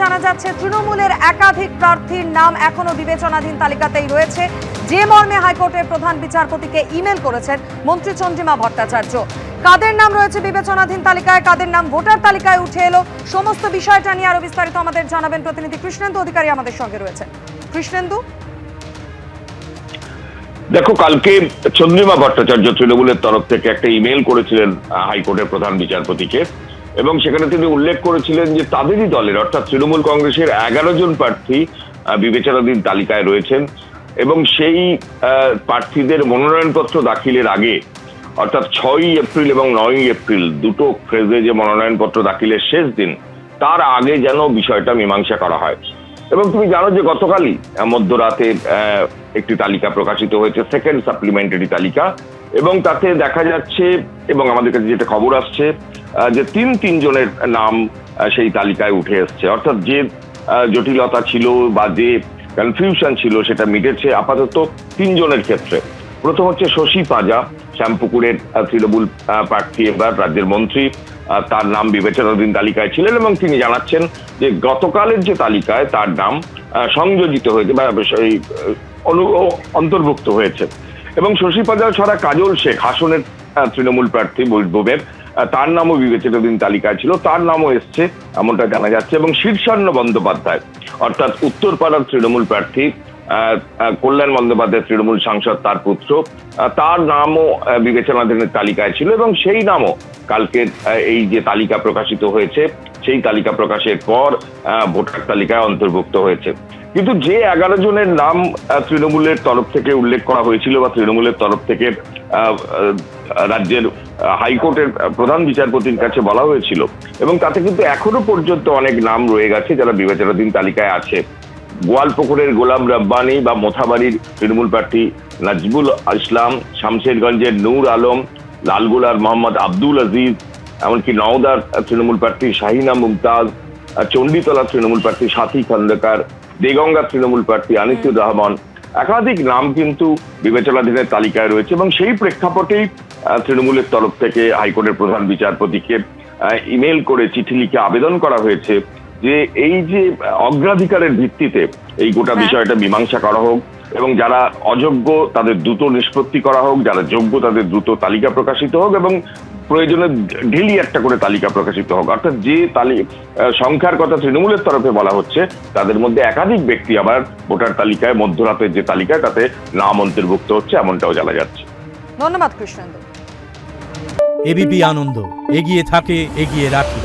জানা যাচ্ছে তৃণমূলের একাধিক প্রার্থীর নাম এখনো বিবেচনাধীন তালিকাতেই রয়েছে, যে মর্মে হাইকোর্টের প্রধান বিচারপতিকে ইমেল করেছেন মন্ত্রী চন্দ্রিমা ভট্টাচার্য। কাদের নাম রয়েছে বিবেচনাধীন তালিকায়, কাদের নাম ভোটার তালিকায় উঠে এলো, সমস্ত বিষয়টা নিয়ে আরো বিস্তারিত আমাদের জানাবেন প্রতিনিধি কৃষ্ণেন্দু অধিকারী আমাদের সঙ্গে রয়েছে। কৃষ্ণেন্দু, দেখো, কালকে চন্দ্রিমা ভট্টাচার্য তৃণমূলের তরফ থেকে একটা ইমেল করেছিলেন হাইকোর্টের প্রধান বিচারপতিকে, এবং সেখানে তিনি উল্লেখ করেছিলেন যে তাদেরই দলের অর্থাৎ তৃণমূল কংগ্রেসের 11 জন প্রার্থী বিবেচনাধীন তালিকায় রয়েছেন, এবং সেই প্রার্থীদের মনোনয়নপত্র দাখিলের আগে অর্থাৎ 6ই এপ্রিল এবং 9ই এপ্রিল দুটো ফেজে যে মনোনয়নপত্র দাখিলের শেষ দিন, তার আগে যেন বিষয়টা মীমাংসা করা হয়। এবং তুমি জানো যে গতকালই মধ্যরাতে একটি তালিকা প্রকাশিত হয়েছে, সেকেন্ড সাপ্লিমেন্টারি তালিকা, এবং তাতে দেখা যাচ্ছে এবং আমাদের কাছে যেটা খবর আসছে যে তিন জনের নাম সেই তালিকায় উঠে এসছে। অর্থাৎ যে জটিলতা ছিল বা যে কনফিউশন ছিল সেটা মিটেছে আপাতত 3 জনের ক্ষেত্রে। প্রথম হচ্ছে শশী পাজা, শ্যামপুকুরের তৃণমূল প্রার্থী, এবার রাজ্যের মন্ত্রী, তার নাম বিবেচনাধীন তালিকায় ছিলেন, এবং তিনি জানাচ্ছেন যে গতকালের যে তালিকায় তার নাম সংযোজিত হয়েছে বা অন্তর্ভুক্ত হয়েছে। এবং শশী পাজা ছাড়া কাজল শেখ, হাসনের তৃণমূল প্রার্থী বৈষ্ণবের, তার নামও বিবেচনাধীন তালিকায় ছিল, তার নামও এসছে এমনটা জানা যাচ্ছে। এবং শীর্ষান্ন বন্দ্যোপাধ্যায় অর্থাৎ উত্তরপাড়ার তৃণমূল প্রার্থী, কল্যাণ বন্দ্যোপাধ্যায় তৃণমূল সাংসদ, তার পুত্র, তার নামও বিবেচনাধীনের তালিকায় ছিল, এবং সেই নামও কালকে এই যে তালিকা প্রকাশিত হয়েছে সেই তালিকা প্রকাশের পর ভোটার তালিকায় অন্তর্ভুক্ত হয়েছে। কিন্তু যে 11 জনের নাম তৃণমূলের তরফ থেকে উল্লেখ করা হয়েছিল বা তৃণমূলের তরফ থেকে রাজ্যের হাইকোর্টের প্রধান বিচারপতির কাছে বলা হয়েছিল, এবং তাতে কিন্তু এখনো পর্যন্ত অনেক নাম রয়ে গেছে যারা বিবেচনাধীন তালিকায় আছে। গোয়ালপুকুরের গোলাম রব্বানি বা মোথাবাড়ির তৃণমূল প্রার্থী নাজবুল ইসলাম, শামশেরগঞ্জের নূর আলম, লালগোলার মোহাম্মদ আব্দুল আজিজ, এমনকি নওদার তৃণমূল প্রার্থী শাহিনা মুমতাজ, চণ্ডীতলা তৃণমূল প্রার্থী সাথী খন্দকার, দেগঙ্গা তৃণমূল প্রার্থী আনিসুর রহমান, একাধিক নাম কিন্তু বিবেচনাধীনের তালিকায় রয়েছে। এবং সেই প্রেক্ষাপটেই তৃণমূলের তরফ থেকে হাইকোর্টের প্রধান বিচারপতিকে ইমেল করে চিঠি লিখে আবেদন করা হয়েছে যে এই যে অগ্রাধিকারের ভিত্তিতে এই গোটা বিষয়টা মীমাংসা করা হোক, এবং যারা অযোগ্য তাদের দ্রুত নিষ্পত্তি করা হোক, যারা যোগ্য তাদের দ্রুত তালিকা প্রকাশিত হোক, এবং প্রয়োজনে ডেলি একটা করে তালিকা প্রকাশিত হোক। অর্থাৎ যে সংখ্যার কথা তৃণমূলের তরফে বলা হচ্ছে তাদের মধ্যে একাধিক ব্যক্তি আবার ভোটার তালিকায় মধ্যরাতের যে তালিকায় তাতে নাম অন্তর্ভুক্ত হচ্ছে, এমনটাও জানা যাচ্ছে। ধন্যবাদ কৃষ্ণেন্দু। এবিপি আনন্দ, এগিয়ে থাকে, এগিয়ে রাখে।